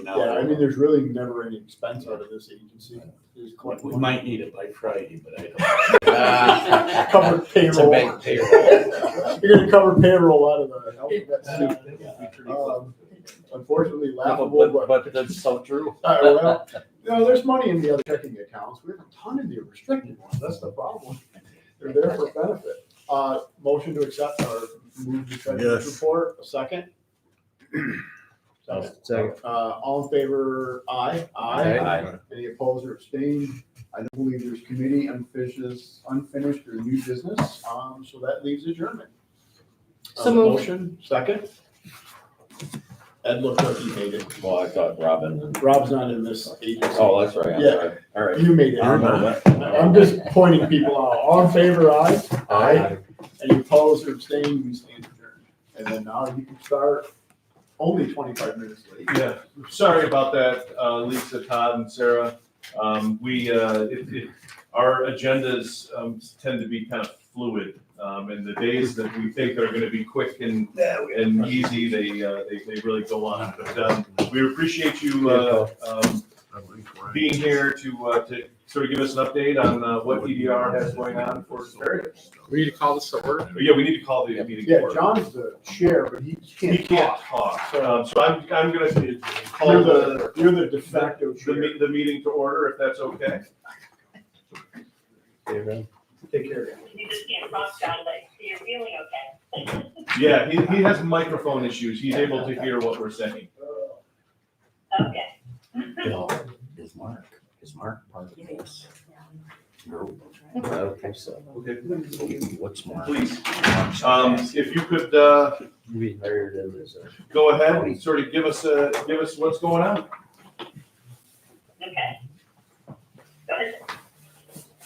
now. Yeah, I mean, there's really never any expense out of this agency. We might need it by Friday, but I don't. Cover It's a payroll. big payroll. You're gonna cover payroll out of the alphabet soup. Unfortunately, laughable, But that's so true. well, there's money in the other checking accounts. We have a ton in the restricted ones. That's the problem. They're there for benefit. Motion to accept or move the treasurer's report. A second. Second. All in favor? Aye. Aye. Any opposed or abstained? I don't believe there's committee unfinished or new business. So that leaves adjournment. So moved. Motion, second. Ed looked like he made it. Well, I thought Robin. Rob's not in this agency. Oh, that's right. I'm Yeah. sorry. All right. You made it. I don't know that. I'm just pointing people out. All in favor? Aye. Aye. Any opposed or abstained? We stand adjourned. And then now you can start only 25 minutes late. Yeah, sorry about that, Lisa, Todd, and Sarah. Our agendas tend to be kind of fluid, and the days that we think are going to be quick and easy, they really go on. But we appreciate you being here to sort of give us an update on what EDR has going on for Asparagus. We need to call this to order. Yeah, we need to call the meeting. Yeah, to order. John's the chair, but he can't talk. So I'm going to call You're the de facto chair. the meeting to order, if that's okay. Take care. You just can't talk, John, but you're feeling okay. Yeah, he has microphone issues. He's able to hear what we're saying. Okay. Bill, is Mark part of this? No. I don't think so. Okay. What's Mark? Please, if you could We hired him as a. go ahead and sort of give us what's going on. Okay. Go ahead.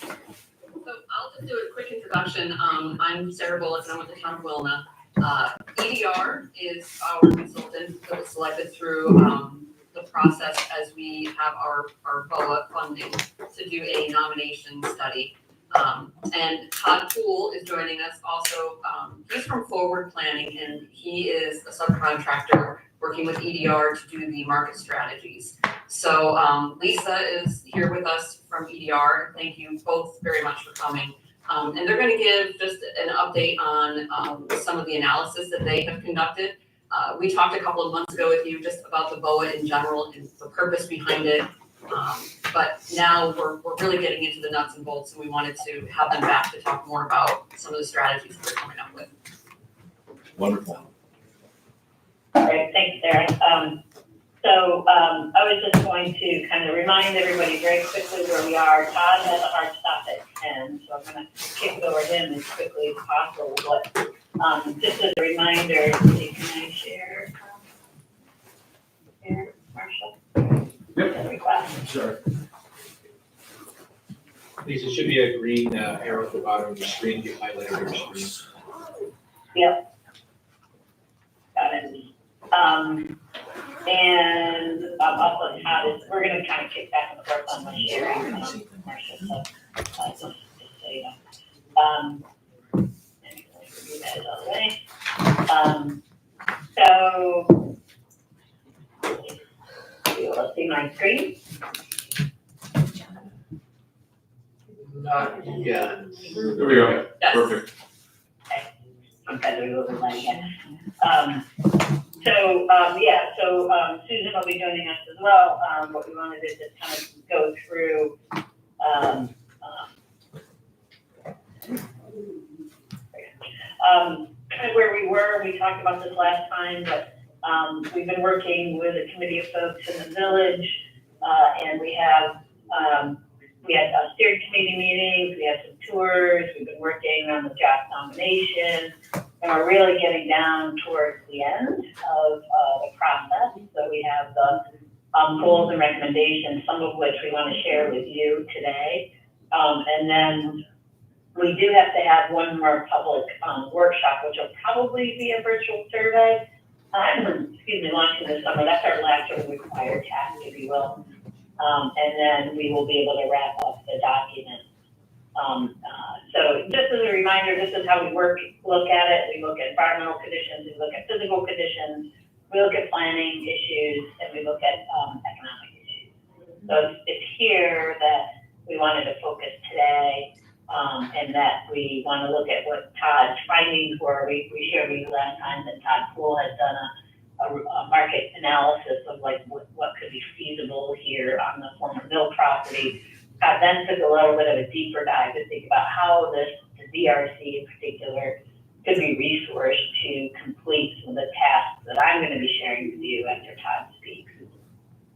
So I'll just do a quick introduction. I'm Sarah Bullock and I'm with the town of Wilna. EDR is our consultant that was selected through the process as we have our BOA funding to do a nomination study. And Todd Poole is joining us also. He's from Forward Planning and he is a subcontractor working with EDR to do the market strategies. So Lisa is here with us from EDR. Thank you both very much for coming. And they're going to give just an update on some of the analysis that they have conducted. We talked a couple of months ago with you just about the BOA in general and the purpose behind it. But now we're really getting into the nuts and bolts and we wanted to have them back to talk more about some of the strategies that we're coming up with. Wonderful. Great, thanks, Sarah. I was just going to kind of remind everybody very quickly where we are. Todd has a hard stop at 10, so I'm going to kick it over to him as quickly as possible. But just as a reminder, can I share? Here, Marshall? Yep. Request. Sure. Lisa, it should be a green arrow at the bottom of the screen. You highlighted your screen. Yep. Got it. And also Todd is, we're going to kind of kick back and forth on the sharing. Marcia, so just so you know. Let me review that all the way. You will see my screen. Not yet. There we go. Yes. Perfect. Okay, we will be letting it. Susan will be joining us as well. What we wanted to just kind of go through kind of where we were. We talked about this last time, but we've been working with a committee of folks in the village, and we had steering committee meetings, we had some tours, we've been working on the draft nomination, and we're really getting down towards the end of the process. So we have the goals and recommendations, some of which we want to share with you today. And then we do have to have one more public workshop, which will probably be a virtual survey. Launching this summer. That's our last sort of required task, if you will. And then we will be able to wrap up the document. So just as a reminder, this is how we look at it. We look at environmental conditions, we look at physical conditions, we look at planning issues, and we look at So it's here that we wanted to focus today, and that we want to look at what Todd's findings were. We shared with you last time that Todd Poole has done a market analysis of like what could be feasible here on the former mill property. Todd then took a little bit of a deeper dive to think about how the DRC in particular could be resourced to complete some of the tasks that I'm going to be sharing with you after Todd speaks.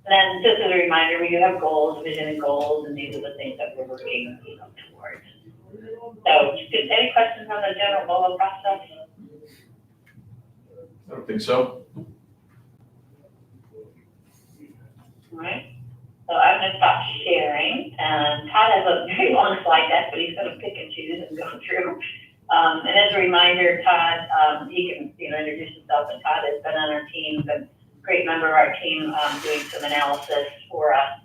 And then just as a reminder, we do have goals, vision and goals, and these are the things that we're working towards. So just any questions on the general BOA process? I don't think so. All right. So I'm going to stop sharing. And Todd has a very long slide deck, but he's going to pick and choose and go through. And as a reminder, Todd, he can introduce himself. And Todd has been on our team, been a great member of our team, doing some analysis for us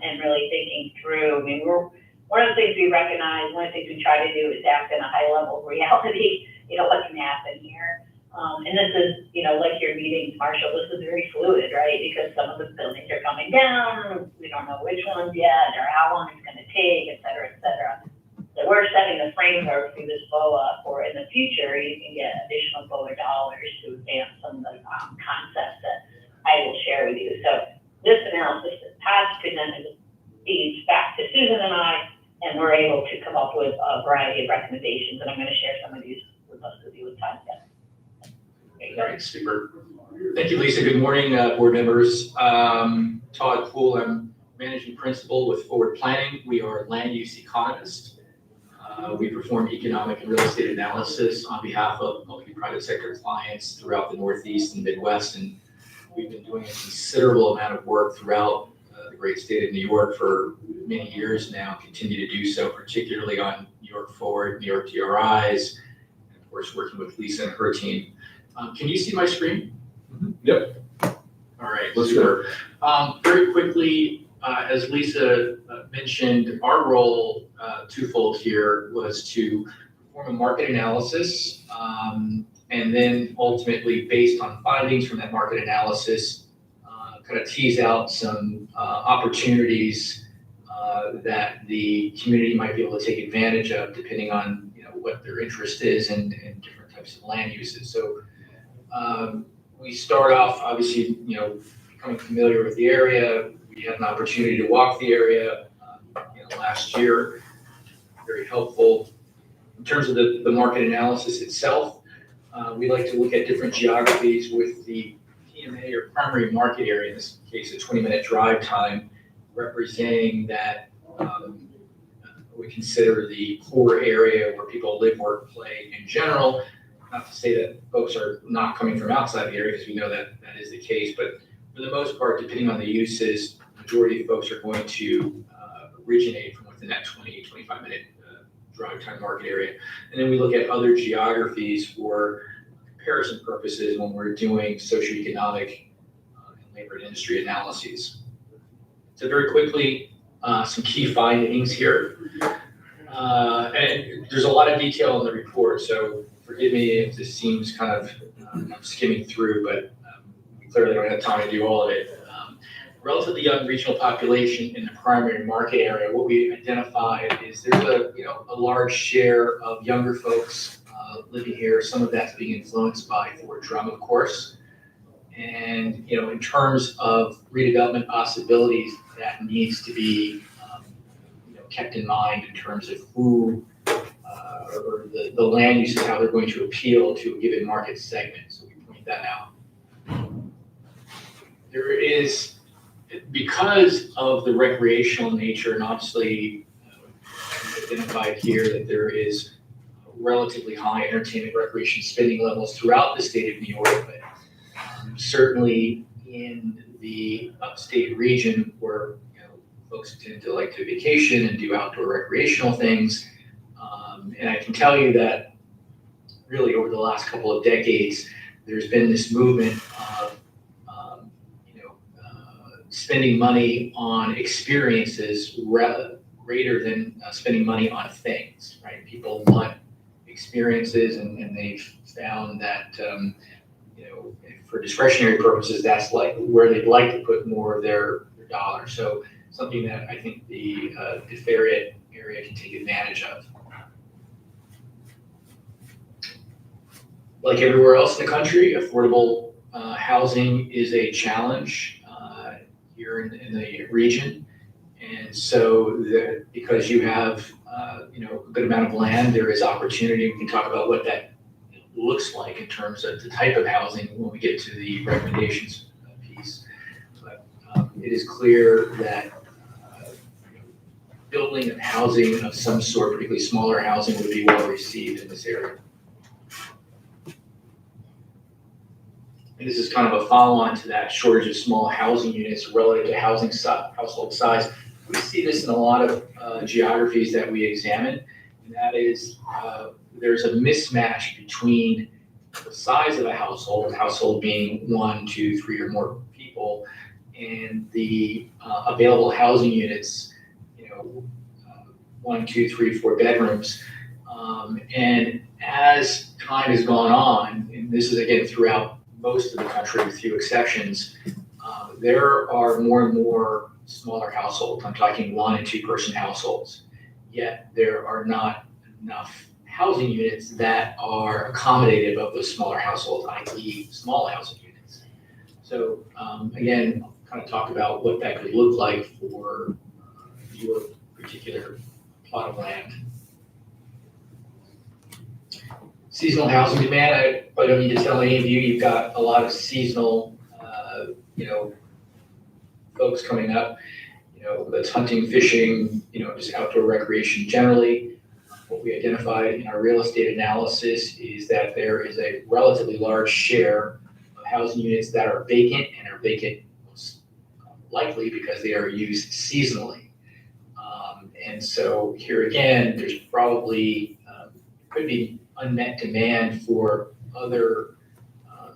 and really thinking through. I mean, one of the things we recognize, one of the things we try to do is act in a high level of reality. What can happen here? And this is, like your meetings, Marshall, this is very fluid, right? Because some of the buildings are coming down, we don't know which ones yet, or how long it's gonna take, et cetera, et cetera. So we're setting the framework through this BOA for in the future, you can get additional BOA dollars to advance some of the concepts that I will share with you. So this analysis that Todd's presented feeds back to Susan and I, and we're able to come up with a variety of recommendations, and I'm gonna share some of these with most of you with Todd. All right, super. Thank you, Lisa. Good morning, board members. Todd Poole, I'm managing principal with Forward Planning. We are land use economists. We perform economic and real estate analysis on behalf of multi-private sector clients throughout the Northeast and Midwest. And we've been doing a considerable amount of work throughout the great state of New York for many years now, continue to do so, particularly on New York Forward, New York DRIs, and of course, working with Lisa and her team. Can you see my screen? Yep. All right, let's go. Very quickly, as Lisa mentioned, our role twofold here was to perform a market analysis, and then ultimately, based on findings from that market analysis, kind of tease out some opportunities that the community might be able to take advantage of, depending on what their interest is in different types of land uses. So we start off, obviously, becoming familiar with the area. We had an opportunity to walk the area last year, very helpful. In terms of the market analysis itself, we like to look at different geographies with the PMA or primary market area, in this case, a 20-minute drive time, representing that we consider the core area where people live, work, play in general. Not to say that folks are not coming from outside the area, because we know that is the case, but for the most part, depending on the uses, the majority of folks are going to originate from within that 20-25 minute drive time market area. And then we look at other geographies for comparison purposes when we're doing socioeconomic and labor and industry analyses. So very quickly, some key findings here. And there's a lot of detail in the report, so forgive me if this seems kind of I'm skimming through, but we clearly don't have time to do all of it. Relatively young regional population in the primary market area, what we identified is there's a large share of younger folks living here. Some of that's being influenced by Fort Drum, of course. And in terms of redevelopment possibilities, that needs to be kept in mind in terms of who or the land uses, how they're going to appeal to a given market segment. So we point that out. There is, because of the recreational nature, and obviously identified here that there is relatively high entertainment recreation spending levels throughout the state of New York, but certainly in the upstate region where folks tend to like to vacation and do outdoor recreational things. And I can tell you that really over the last couple of decades, there's been this movement of spending money on experiences greater than spending money on things, right? People want experiences, and they've found that for discretionary purposes, that's like where they'd like to put more of their dollars. So something that I think the DeFerrier area can take advantage of. Like everywhere else in the country, affordable housing is a challenge here in the region. And so because you have a good amount of land, there is opportunity. We can talk about what that looks like in terms of the type of housing when we get to the recommendations piece. But it is clear that building of housing of some sort, particularly smaller housing, would be well received in this area. And this is kind of a follow-on to that shortage of small housing units relative to household size. We see this in a lot of geographies that we examine, and that is there's a mismatch between the size of a household being 1, 2, 3 or more people, and the available housing units, 1, 2, 3, 4 bedrooms. And as time has gone on, and this is again throughout most of the country with few exceptions, there are more and more smaller households. I'm talking 1 and 2 person households. Yet there are not enough housing units that are accommodative of those smaller households, i.e. small housing units. So again, I'll kind of talk about what that could look like for your particular plot of land. Seasonal housing demand, I don't need to tell any of you, you've got a lot of seasonal, folks coming up, that's hunting, fishing, just outdoor recreation generally. What we identified in our real estate analysis is that there is a relatively large share of housing units that are vacant and are vacant most likely because they are used seasonally. And so here again, there's probably, could be unmet demand for other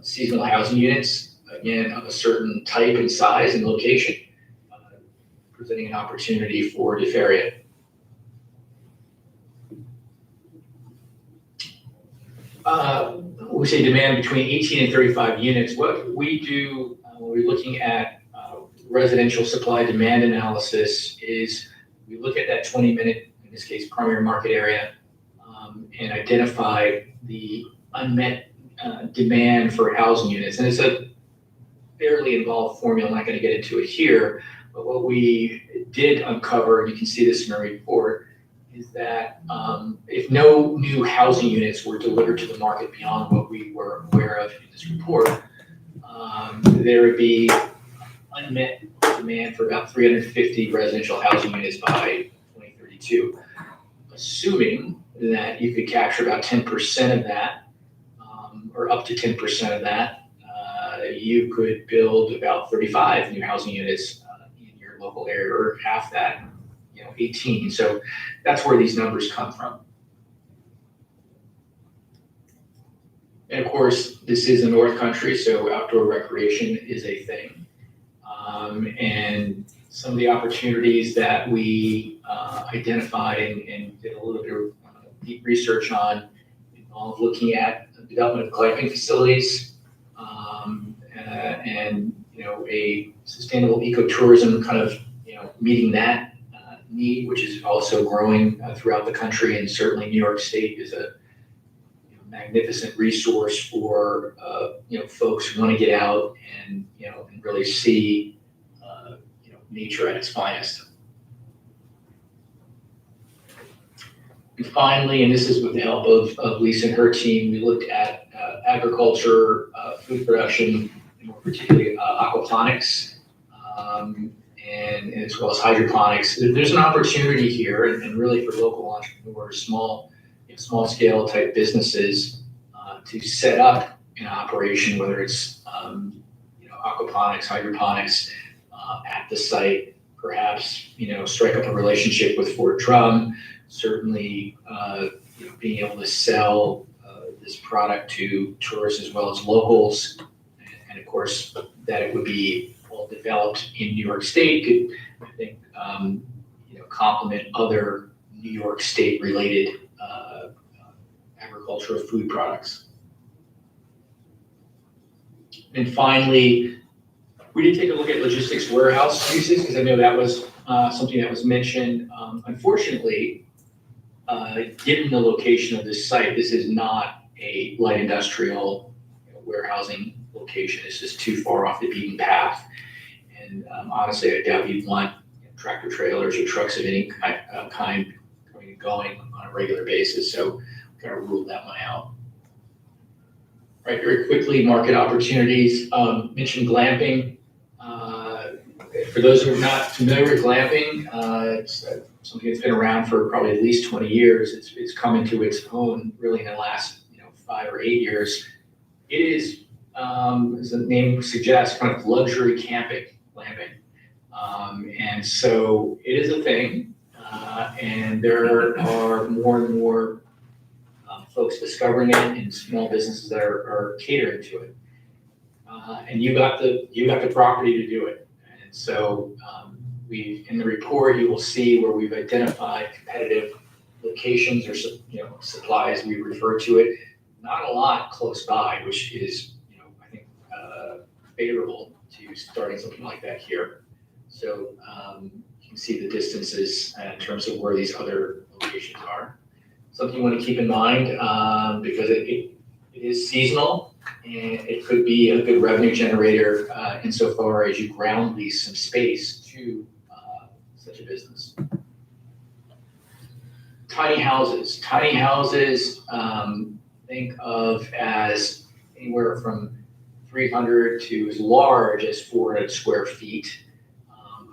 seasonal housing units, again, of a certain type and size and location, presenting an opportunity for DeFerrier. We say demand between 18 and 35 units. What we do when we're looking at residential supply demand analysis is we look at that 20-minute, in this case, primary market area, and identify the unmet demand for housing units. And it's a fairly involved formula. I'm not going to get into it here, but what we did uncover, and you can see this in our report, is that if no new housing units were delivered to the market beyond what we were aware of in this report, there would be unmet demand for about 350 residential housing units by 2032, assuming that you could capture about 10% of that, or up to 10% of that, you could build about 35 new housing units in your local area, or half that, 18. So that's where these numbers come from. And of course, this is a North Country, so outdoor recreation is a thing. And some of the opportunities that we identified and did a little bit of deep research on involve looking at the development of glamping facilities, and a sustainable ecotourism kind of meeting that need, which is also growing throughout the country, and certainly New York State is a magnificent resource for folks who want to get out and and really see nature at its finest. And finally, and this is with the help of Lisa and her team, we looked at agriculture, food production, and more particularly aquaponics, and as well as hydroponics. There's an opportunity here, and really for local entrepreneurs, small scale type businesses, to set up an operation, whether it's aquaponics, hydroponics, at the site, perhaps strike up a relationship with Fort Drum, certainly being able to sell this product to tourists as well as locals, and of course that it would be well developed in New York State could, I think, complement other New York State related agricultural food products. And finally, We did take a look at logistics warehouse uses, because I know that was something that was mentioned. Unfortunately, given the location of this site, this is not a light industrial warehousing location. It's just too far off the beaten path. And honestly, I doubt you'd want tractor trailers or trucks of any kind coming and going on a regular basis. So we kind of ruled that one out. Right, very quickly, market opportunities. Mentioned glamping. For those who are not familiar with glamping, it's something that's been around for probably at least 20 years. It's come into its own really in the last 5 or 8 years. It is, as the name suggests, kind of luxury camping, glamping. And so it is a thing, and there are more and more folks discovering it and small businesses that are catering to it. And you got the property to do it. And so in the report, you will see where we've identified competitive locations or supplies, we refer to it. Not a lot close by, which is I think favorable to starting something like that here. So you can see the distances in terms of where these other locations are. Something you want to keep in mind because it is seasonal and it could be a good revenue generator insofar as you ground lease some space to such a business. Tiny houses. Tiny houses, think of as anywhere from 300 to as large as 400 square feet,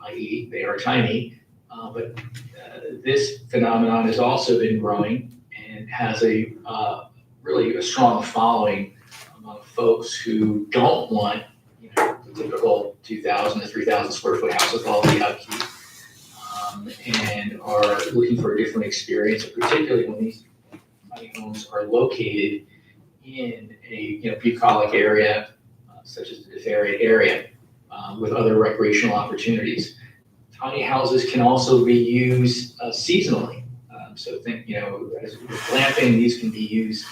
i.e. they are tiny. But this phenomenon has also been growing and has really a strong following among folks who don't want the typical 2,000 to 3,000 square foot house with all the upkeep, and are looking for a different experience, particularly when these tiny homes are located in a bucolic area such as the DeFerrier area with other recreational opportunities. Tiny houses can also be used seasonally. So think, as with glamping, these can be used,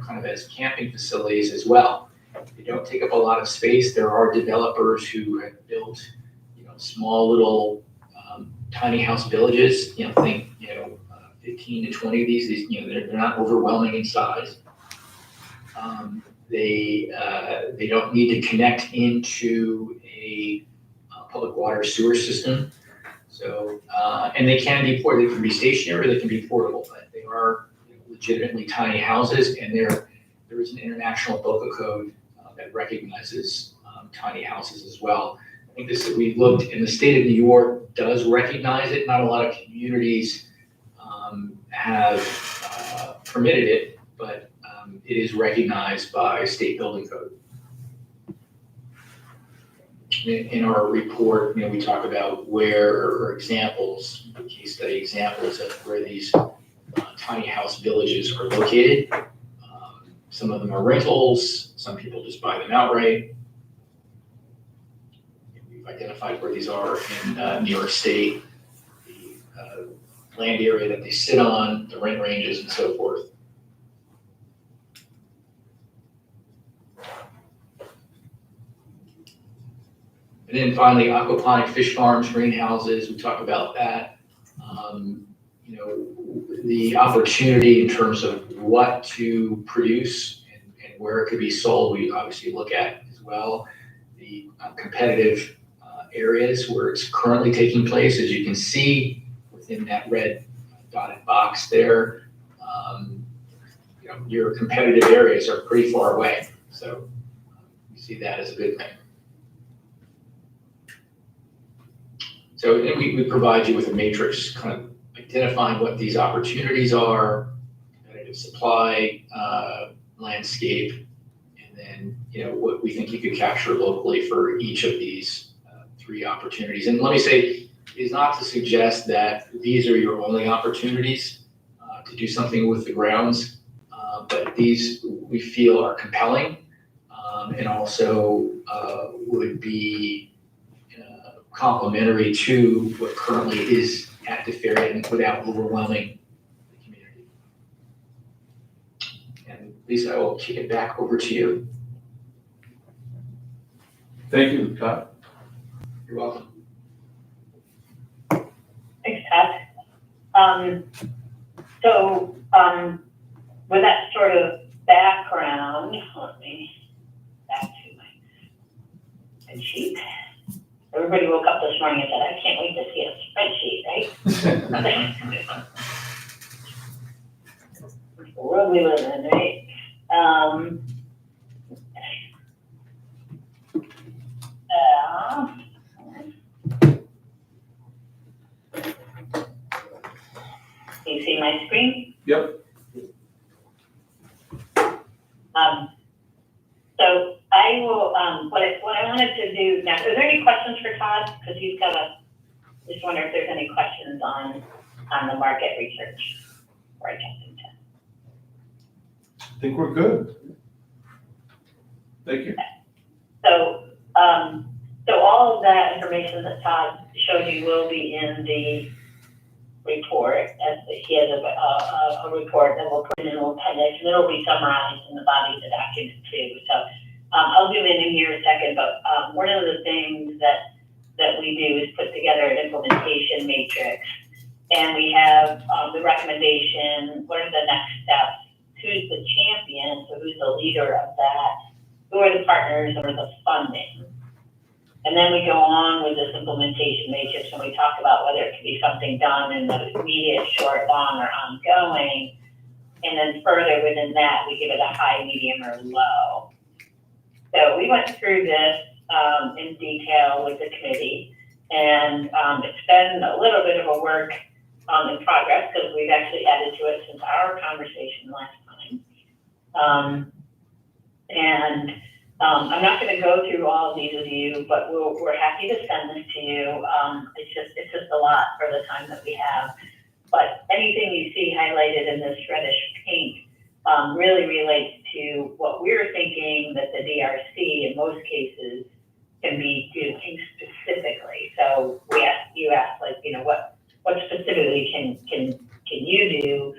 kind of as camping facilities as well. They don't take up a lot of space. There are developers who have built, small little tiny house villages. Think, 15 to 20 of these. They're not overwhelming in size. They don't need to connect into a public water sewer system. So, and they can be portable. They can be stationary or they can be portable, but they are legitimately tiny houses. And there is an international BOCA code that recognizes tiny houses as well. I think we looked, and the state of New York does recognize it. Not a lot of communities have permitted it, but it is recognized by state building code. In our report, we talk about examples, case study examples of where these tiny house villages are located. Some of them are rentals. Some people just buy them outright. We've identified where these are in New York State, the land area that they sit on, the rent ranges, and so forth. And then finally, aquaponic fish farms, greenhouses, we talk about that. The opportunity in terms of what to produce and where it could be sold, we obviously look at as well. The competitive areas where it's currently taking place, as you can see within that red dotted box there, your competitive areas are pretty far away. So you see that as a good thing. So then we provide you with a matrix kind of identifying what these opportunities are, competitive supply, landscape, and then what we think you could capture locally for each of these 3 opportunities. And let me say, it is not to suggest that these are your only opportunities to do something with the grounds, but these we feel are compelling and also would be complementary to what currently is at DeFerrier without overwhelming the community. And Lisa, I will kick it back over to you. Thank you, Todd. You're welcome. Thanks, Pat. With that sort of background, let me back to my spreadsheet. Everybody woke up this morning and said, I can't wait to see a spreadsheet, right? The world we live in, right? Can you see my screen? Yep. So I will, what I wanted to do now, are there any questions for Todd? Because he's got just wonder if there's any questions on the market research or I jump into. I think we're good. Thank you. So all of that information that Todd showed you will be in the report, as he has a report that we'll put in an appendix, and it'll be summarized in the body of the document too. So I'll zoom in here in a second, but one of the things that we do is put together an implementation matrix, and we have the recommendation, what are the next steps, who's the champion, so who's the leader of that, who are the partners, or the funding. And then we go on with this implementation matrix and we talk about whether it could be something done in the immediate, short, long, or ongoing. And then further within that, we give it a high, medium, or low. So we went through this in detail with the committee, and it's been a little bit of a work in progress because we've actually added to it since our conversation last time. I'm not going to go through all of these with you, but we're happy to send this to you. It's just a lot for the time that we have. But anything you see highlighted in this reddish pink really relates to what we're thinking that the DRC in most cases can be doing specifically. So you asked like, what specifically can you do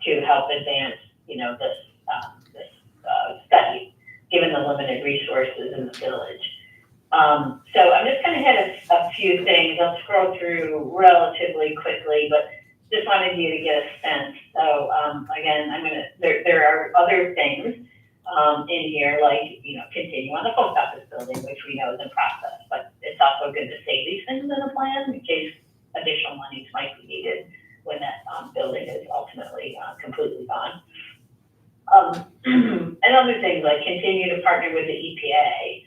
to help advance, this study, given the limited resources in the village. So I'm just going to hit a few things. I'll scroll through relatively quickly, but just wanted you to get a sense. So again, there are other things in here, like, continue on the post office building, which we know is in process, but it's also good to say these things in the plan in case additional monies might be needed when that building is ultimately completely gone. And other things like continue to partner with the EPA.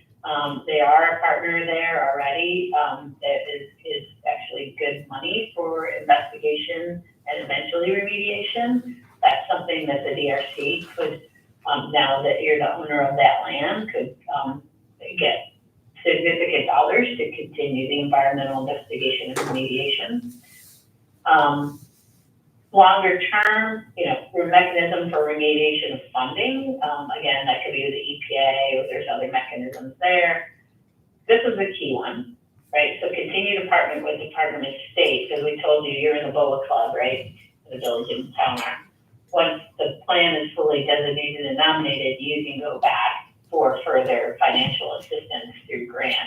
They are a partner there already. That is actually good money for investigation and eventually remediation. That's something that the DRC could, now that you're the owner of that land, could get significant dollars to continue the environmental investigation and remediation. Longer term, mechanism for remediation of funding. Again, that could be with the EPA, or there's other mechanisms there. This is the key one, right? So continue to partner with the Department of State, because we told you you're in the BOA club, right? The village and town are. Once the plan is fully designated and nominated, you can go back for further financial assistance through grants.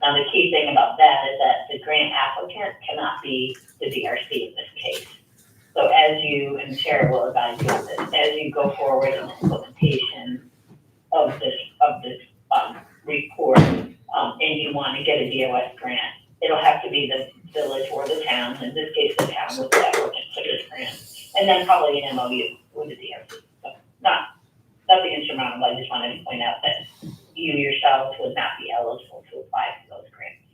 Now, the key thing about that is that the grant applicant cannot be the DRC in this case. So as you, and Tara will advise you on this, as you go forward in the implementation of this report, and you want to get a DOS grant, it'll have to be the village or the town, in this case, the town with the applicant for this grant, and then probably an MOU with the DRC. So nothing insurmountable. I just wanted to point out that you yourselves would not be eligible to apply for those grants.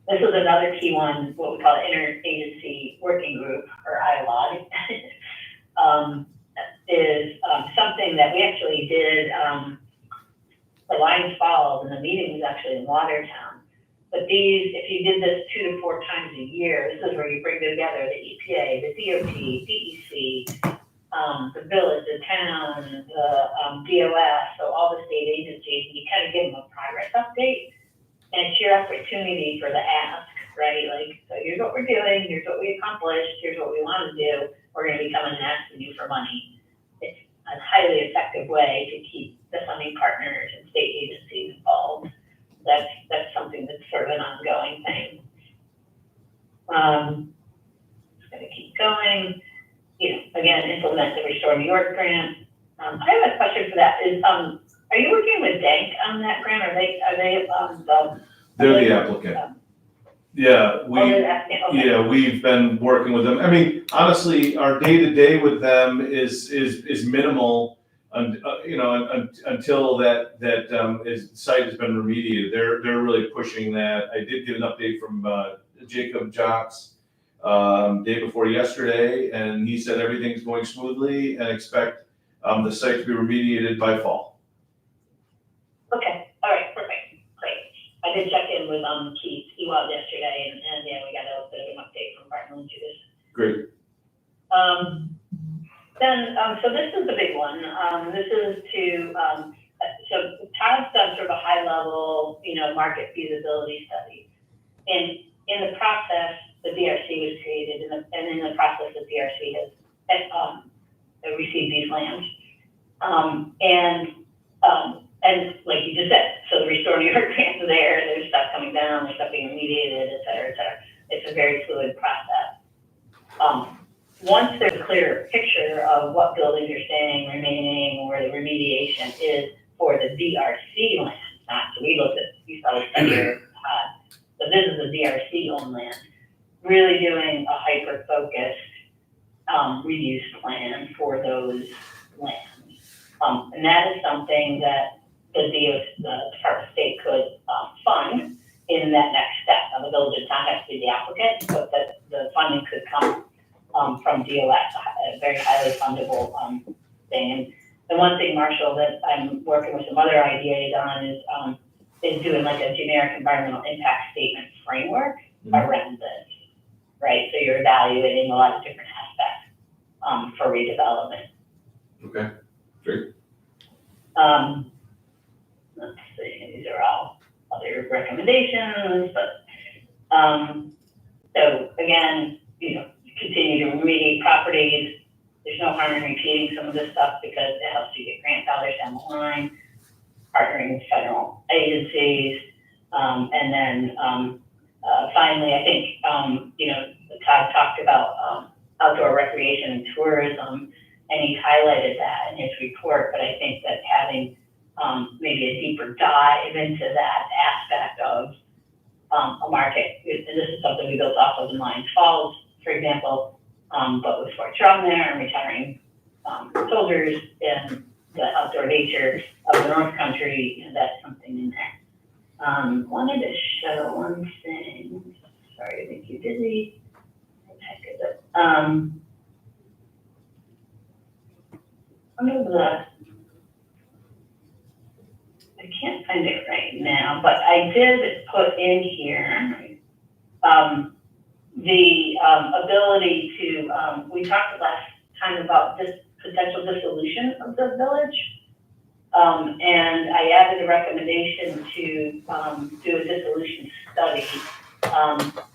This is another key one, what we call interagency working group, or ILOG, is something that we actually did for Lions Falls, and the meeting was actually in Watertown. But if you did this 2 to 4 times a year, this is where you bring together the EPA, the DOT, DEC, the village, the town, the DOS, so all the state agencies, and you kind of give them a progress update. And it's your opportunity for the ask, right? Like, so here's what we're doing, here's what we accomplished, here's what we want to do. We're going to be coming and asking you for money. It's a highly effective way to keep the funding partners and state agencies involved. that's something that's sort of an ongoing thing. Just gonna keep going. Again, implement the Restore New York grant. I have a question for that. Are you working with DANK on that grant? Are they They're the applicant. Yeah, okay. yeah, we've been working with them. I mean, honestly, our day-to-day with them is minimal, until that site has been remediated. They're really pushing that. I did get an update from Jacob Jocks day before yesterday, and he said everything's going smoothly and expect the site to be remediated by fall. Okay, all right, perfect, great. I did check in with Keith, he was yesterday, and yeah, we got a bit of an update from Barton and Judas. Great. So this is the big one. This is to, so Todd's done sort of a high level, market feasibility study. And in the process, the DRC was created, and in the process, the DRC has received these lands. And like you just said, so the Restore New York grants are there's stuff coming down, there's stuff being remediated, et cetera, et cetera. It's a very fluid process. Once there's a clear picture of what buildings are staying, remaining, where the remediation is for the DRC land, not, so we looked at, you saw the study here, but this is the DRC owned land, really doing a hyper-focused reuse plan for those lands. And that is something that the Department of State could fund in that next step. Now, the village of town has to be the applicant, but the funding could come from DOS, a very highly fundable thing. And the one thing, Marshall, that I'm working with some other IDAs on is doing like a generic environmental impact statement framework around this, right? So you're evaluating a lot of different aspects for redevelopment. Okay, great. Let's see, these are all other recommendations, but so again, continue to remediate properties. There's no harm in repeating some of this stuff because it helps you get grant dollars down the line, partnering with federal agencies, and then finally, I think Todd talked about outdoor recreation and tourism, and he highlighted that in his report. But I think that having maybe a deeper dive into that aspect of a market, and this is something we built off of in Lions Falls, for example, but with Fort Drum there and retiring soldiers and the outdoor nature of the North Country, that's something in there. Wanted to show one thing. Sorry to make you busy. What the heck is it? I can't find it right now, but I did put in here the ability to, we talked last time about this potential dissolution of the village. And I added a recommendation to do a dissolution study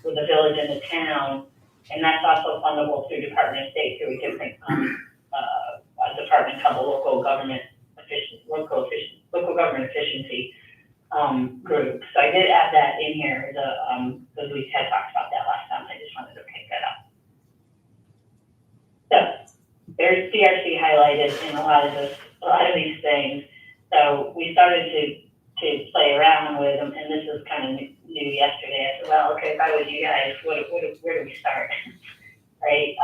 with the village and the town. And that's also fundable through Department of State through a different department called the Local Government Efficiency group. So I did add that in here because we had talked about that last time. I just wanted to pick that up. So there's DRC highlighted in a lot of these things. So we started to play around with them, and this was kind of new yesterday. I said, well, okay, if I was you guys, where do we start? Right?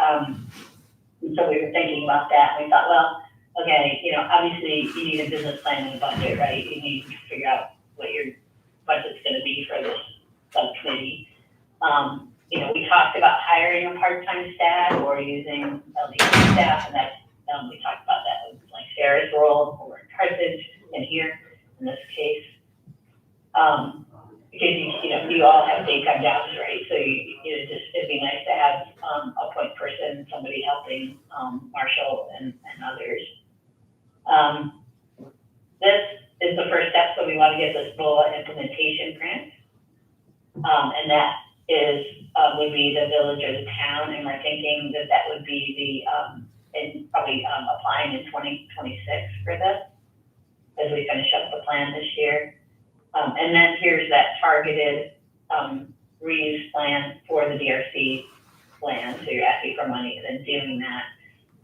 And so we were thinking about that, and we thought, well, okay, obviously you need a business plan and a budget, right? You need to figure out what your budget's going to be for this subcommittee. We talked about hiring a part-time staff or using LDC staff, and that's, we talked about that with like Sarah's role over in Carthage and here in this case. Because you all have daytime jobs, right? So it'd be nice to have a point person, somebody helping Marshall and others. This is the first step, so we want to get this full implementation grant, and that is would be the village or the town, and we're thinking that would be and probably applying in 2026 for this as we finish up the plan this year. And then here's that targeted, reuse plan for the DRC plan, so you're asking for money and then doing that.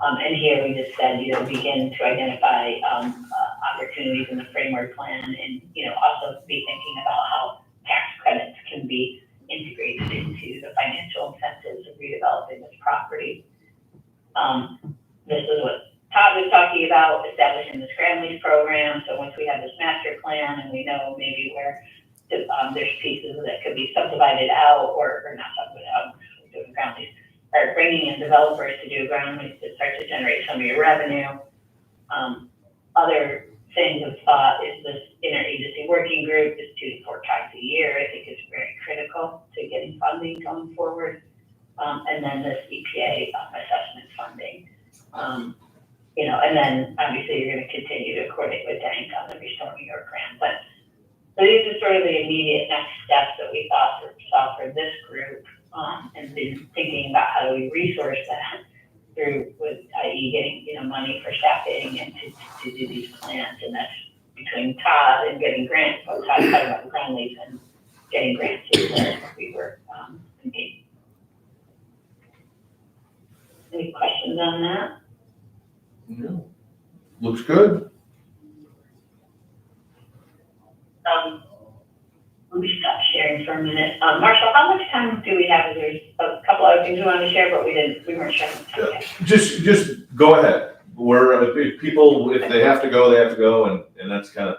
And here we just said, begin to identify, opportunities in the framework plan and, also be thinking about how tax credits can be integrated into the financial incentives of redeveloping this property. This is what Todd was talking about, establishing this ground lease program. So once we have this master plan and we know maybe where there's pieces that could be subdivided out or not subdivided out, doing ground lease, or bringing in developers to do ground lease to start to generate some of your revenue. Other things of thought is this interagency working group is 2 to 4 times a year. I think it's very critical to getting funding going forward. And then this EPA assessment funding. And then obviously you're going to continue to coordinate with DANK on the Restore New York grant. But so these are sort of the immediate next steps that we saw for this group, and been thinking about how do we resource that through, with i.e. getting money for staffing and to do these plans. And that's between Todd and getting grants. So Todd talking about the ground lease and getting grants is what we were thinking. Any questions on that? No. Looks good. Let me stop sharing for a minute. Marshall, how much time do we have? There's a couple other things we wanted to share, but we weren't sharing time yet. Just go ahead. If people, if they have to go, they have to go, and that's kind of.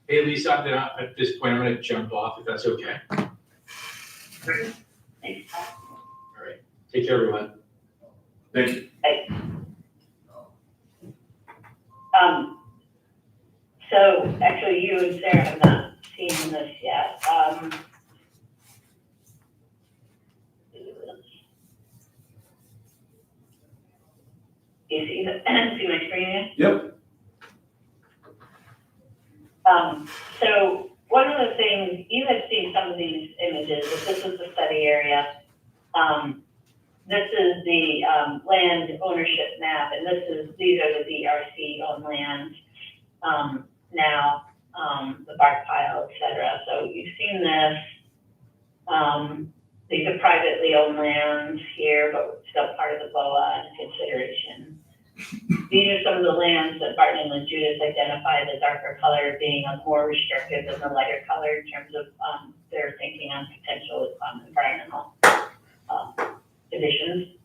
Hey, Lisa, at this point, I'm gonna jump off if that's okay. Great. Thanks, Todd. All right, take care, everyone. Thank you. So actually you and Sarah have not seen this yet. You see see my screen yet? Yep. So one of the things, you have seen some of these images, but this is the study area. This is the land ownership map, and these are the DRC owned lands now, the bark pile, et cetera. So you've seen this. These are privately owned lands here, but still part of the BOA and consideration. These are some of the lands that Barton and Judas identified, the darker color being more restrictive than the lighter color in terms of their thinking on potential environmental conditions.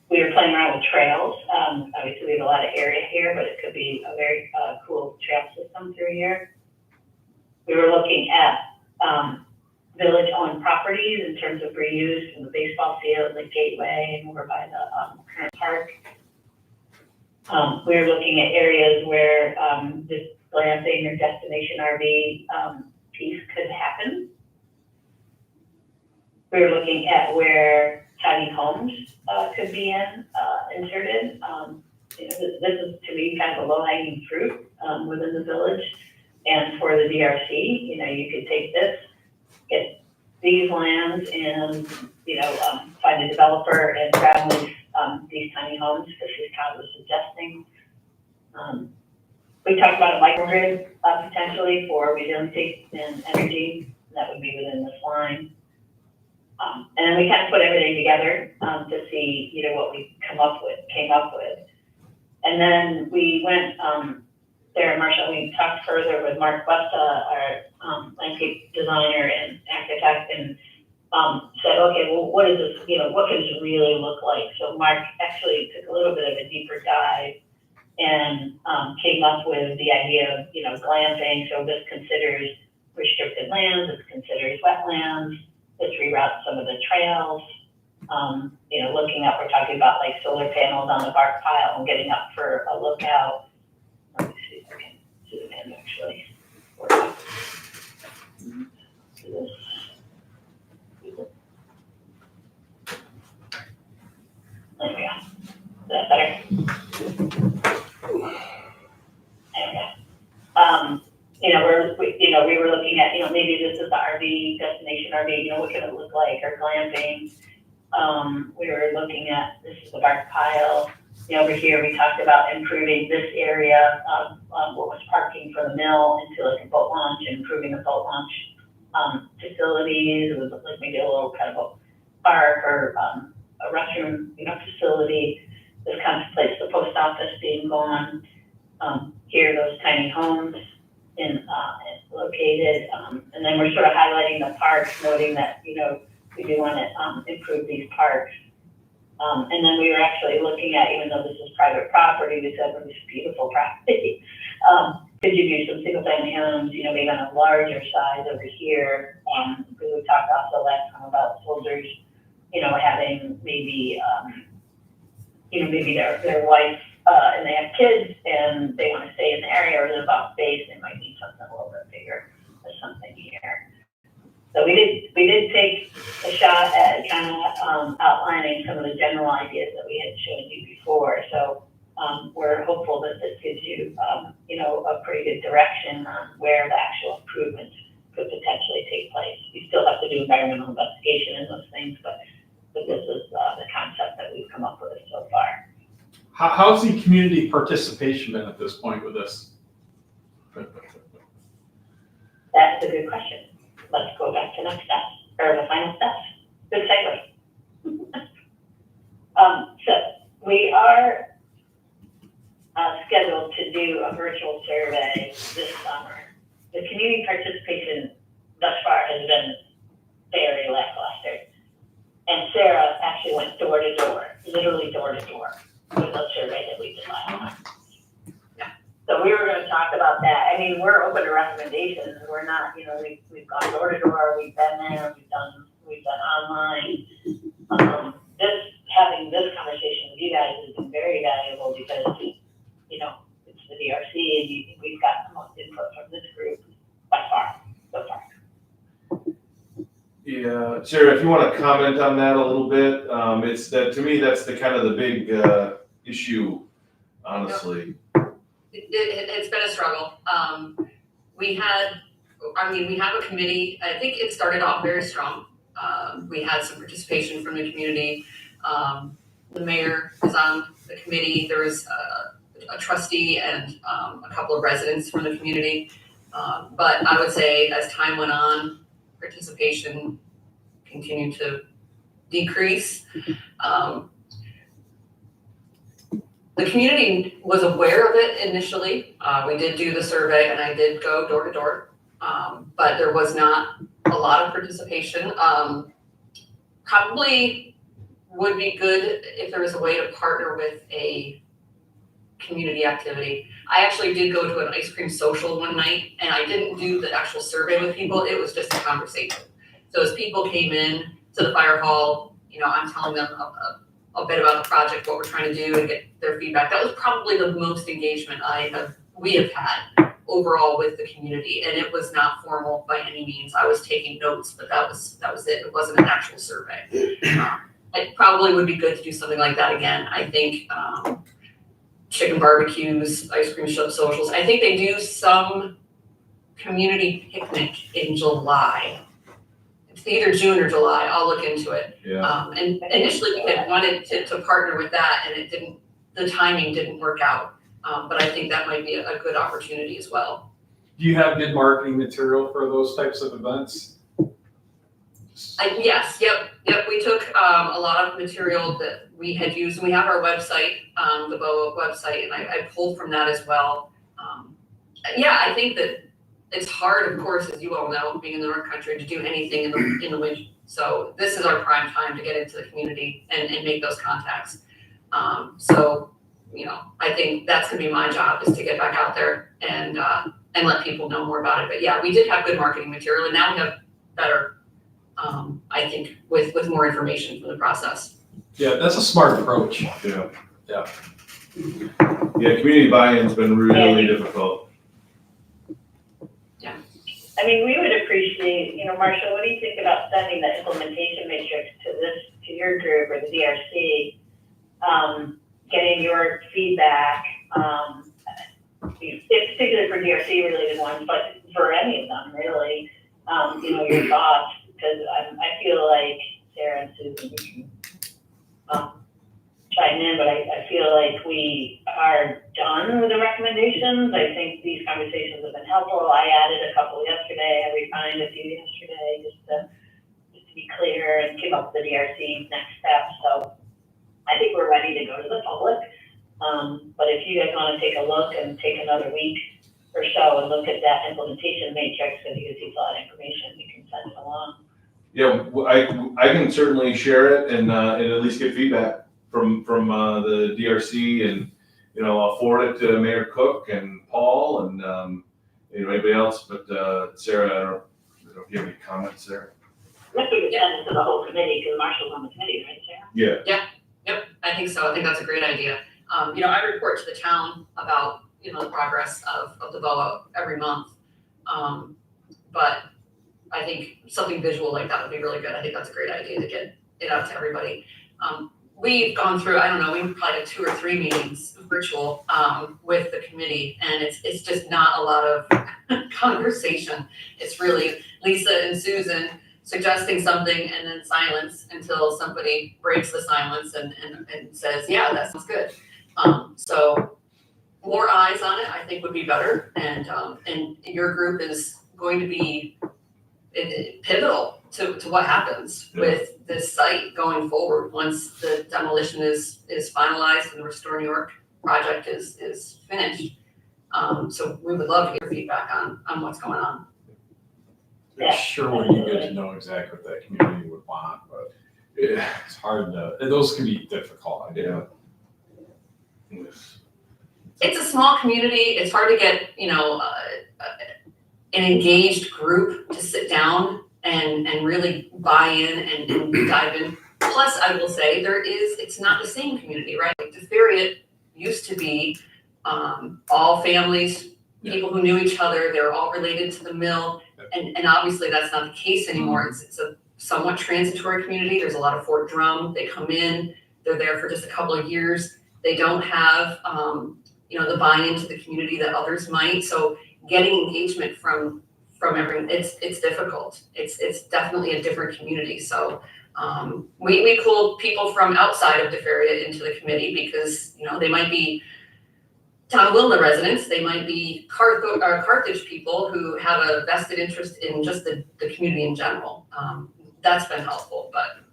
We were playing around with trails. Obviously, we have a lot of area here, but it could be a very cool trail system through here. We were looking at village-owned properties in terms of reuse from the baseball field, the gateway, and over by the current park. We were looking at areas where this glamping or destination RV piece could happen. We were looking at where tiny homes could be inserted. This is to me kind of a low-hanging fruit within the village. And for the DRC, you could take this, get these lands, and find a developer and ground lease these tiny homes. This is Todd was suggesting. We talked about a microgrid potentially for resiliency and energy. That would be within this line. And then we kind of put everything together to see, what we came up with. And then we went there, Marshall, we talked further with Mark Westa, our landscape designer and architect, and said, okay, well, what is this, what can this really look like? So Mark actually took a little bit of a deeper dive and came up with the idea of, glamping. So this considers restricted lands, this considers wetlands, this reroutes some of the trails. Looking up, we're talking about like solar panels on the bark pile and getting up for a lookout. Let me see if I can zoom in actually. There we go. Is that better? There we go. We were looking at, maybe this is the RV, destination RV, what can it look like, or glamping. We were looking at, this is the bark pile. over here, we talked about improving this area of what was parking for the mill into like a boat launch, improving the boat launch facilities. It was like maybe a little kind of a park or a restroom, facility. This contemplates the post office being gone. Here, those tiny homes located, and then we're sort of highlighting the parks, noting that, we do want to improve these parks. And then we were actually looking at, even though this is private property, we said, well, this is beautiful property. Could you do some single family homes, maybe on a larger size over here? Because we talked also last time about soldiers, having maybe, maybe their wife, and they have kids and they want to stay in the area or live off base, they might need something a little bit bigger or something here. So we did take a shot at kind of outlining some of the general ideas that we had shown you before. So we're hopeful that this gives you, a pretty good direction on where the actual improvements could potentially take place. We still have to do environmental investigation and those things, but this is the concept that we've come up with so far. How's the community participation been at this point with this? That's a good question. Let's go back to next steps, or the final steps. Good segue. So we are scheduled to do a virtual survey this summer. The community participation thus far has been very lackluster. And Sarah actually went door to door, literally door to door, with the survey that we did last time. So we were going to talk about that. I mean, we're open to recommendations. We're not, we've gone door to door, we've been there, we've done online. Having this conversation with you guys has been very valuable because, it's the DRC and we've got the most input from this group by far, so far. Yeah, Sarah, if you want to comment on that a little bit, it's that, to me, that's the kind of the big issue, honestly. It's been a struggle. We have a committee. I think it started off very strong. We had some participation from the community. The mayor is on the committee. There was a trustee and a couple of residents from the community. But I would say as time went on, participation continued to decrease. The community was aware of it initially. We did do the survey and I did go door to door, but there was not a lot of participation. Probably would be good if there was a way to partner with a community activity. I actually did go to an ice cream social one night and I didn't do the actual survey with people. It was just a conversation. So as people came in to the fire hall, I'm telling them a bit about the project, what we're trying to do, and get their feedback. That was probably the most engagement we have had overall with the community, and it was not formal by any means. I was taking notes, but that was it. It wasn't an actual survey. It probably would be good to do something like that again. I think chicken barbecues, ice cream socials. I think they do some community picnic in July. It's either June or July. I'll look into it. Yeah. And initially we had wanted to partner with that and the timing didn't work out. But I think that might be a good opportunity as well. Do you have good marketing material for those types of events? Yes, yep. We took a lot of material that we had used. We have our website, the BOA website, and I pulled from that as well. I think that it's hard, of course, as you all know, being in the North Country, to do anything in the winter. So this is our prime time to get into the community and make those contacts. I think that's gonna be my job, is to get back out there and let people know more about it. But yeah, we did have good marketing material, and now we have better, I think, with more information for the process. Yeah, that's a smart approach. Yeah. Yeah. Yeah, community buy-in's been really difficult. I mean, we would appreciate, Marshall, what do you think about sending the implementation matrix to your group or the DRC, getting your feedback, particularly for DRC related ones, but for any of them really, your thoughts, because I feel like Sarah and Susan, we can chime in, but I feel like we are done with the recommendations. I think these conversations have been helpful. I added a couple yesterday. I refined a few yesterday just to be clear and keep up with the DRC's next steps. So I think we're ready to go to the public. But if you guys want to take a look and take another week or so and look at that implementation matrix, because you can see a lot of information, you can send it along. Yeah, I can certainly share it and at least get feedback from the DRC, and I'll forward it to Mayor Cook and Paul and anybody else. But Sarah, I don't know if you have any comments there. Let's send it to the whole committee, because Marshall's on the committee, right, Sarah? Yeah. Yep, I think so. I think that's a great idea. I report to the town about, the progress of the BOA every month. But I think something visual like that would be really good. I think that's a great idea to get it out to everybody. We've gone through, I don't know, we've probably had 2 or 3 meetings virtual with the committee, and it's just not a lot of conversation. It's really Lisa and Susan suggesting something and then silence until somebody breaks the silence and says, yeah, that sounds good. So more eyes on it, I think, would be better. And your group is going to be pivotal to what happens with this site going forward once the demolition is finalized and the Restore New York project is finished. So we would love to hear feedback on what's going on. It sure would be good to know exactly what that community would want, but it's hard to, those can be difficult, I do. It's a small community. It's hard to get, an engaged group to sit down and really buy in and dive in. Plus, I will say it's not the same community, right? Like DeFerriet used to be all families, people who knew each other. They were all related to the mill. And obviously that's not the case anymore. It's a somewhat transitory community. There's a lot of Fort Drum. They come in, they're there for just a couple of years. They don't have, the buy-in to the community that others might. So getting engagement from everyone, it's difficult. It's definitely a different community. So we pull people from outside of DeFerriet into the committee because, they might be Town of Wilna residents, they might be Carthage people who have a vested interest in just the community in general. That's been helpful, but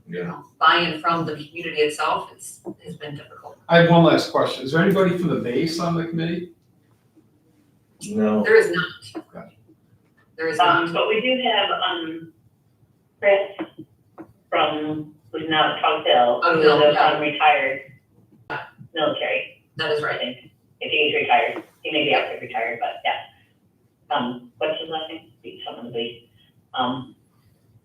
buy-in from the community itself has been difficult. I have one last question. Is there anybody from the base on the committee? No. There is not. Gotcha. There is not. But we do have Chris who's now at Tug Hill, who's a retired military. That is I right. think if he's retired, he may be out there retired, but yeah. What's his last name? Some of the base.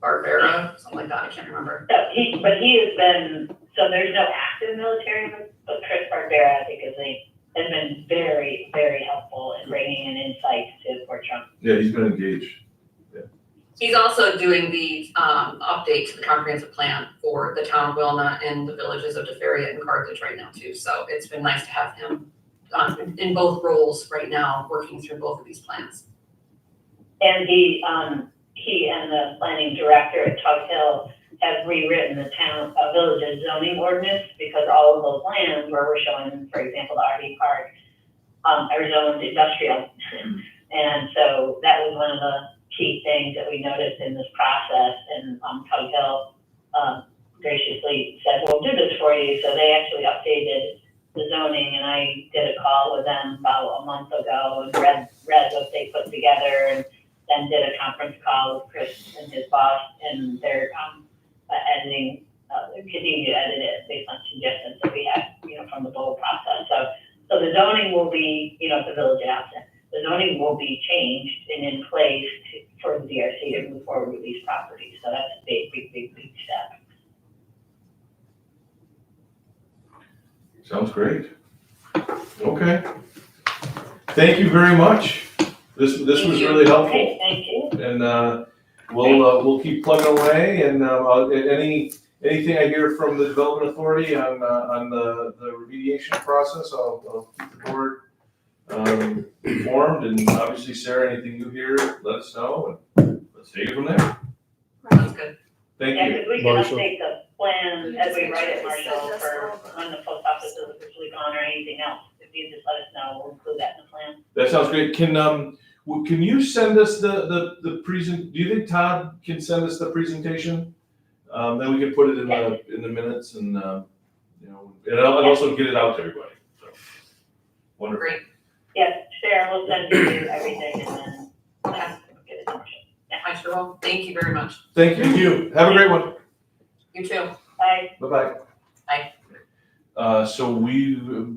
Barbera, something like that. I can't remember. So he has been, so there's no active military, but Chris Barbera, I think, has been very, very helpful in bringing in insights to Fort Drum. Yeah, he's been engaged. He's also doing the update to the comprehensive plan for the town of Wilna and the villages of DeFerriet and Carthage right now too. So it's been nice to have him in both roles right now, working through both of these plans. And he and the planning director at Tug Hill have rewritten the village's zoning ordinance, because all of those lands where we're showing, for example, the RV park, are zoned industrial. And so that was one of the key things that we noticed in this process, and Tug Hill graciously said, we'll do this for you. So they actually updated the zoning, and I did a call with them about a month ago and read what they put together, and then did a conference call with Chris and his boss, and they're editing, continue to edit it based on suggestions that we had, from the whole process. So the zoning will be, the village asset, the zoning will be changed and in place for the DRC to move forward with these properties. So that's a big step. Sounds great. Okay. Thank you very much. This was really helpful. Okay, thank you. And we'll keep plugging away. And anything I hear from the Development Authority on the remediation process, I'll keep the board informed. And obviously, Sarah, anything you hear, let us know, and let's take it from there. Sounds good. Thank Yeah, you. because we can Marshall. update plan as we write it, Marshall, for when the post office is officially gone or anything else. If you just let us know, we'll include that in the plan. That sounds great. Can you send us the present, do you think Todd can send us the presentation? Then we can put it in the minutes and, you know, and I'll also get it out to everybody, so. Wonderful. Great. Yes, Sarah will send you everything and then Okay. get it to Marshall. I sure will. Thank you very much. Thank you. Have a great one. You too. Bye. Bye-bye. Bye. So motion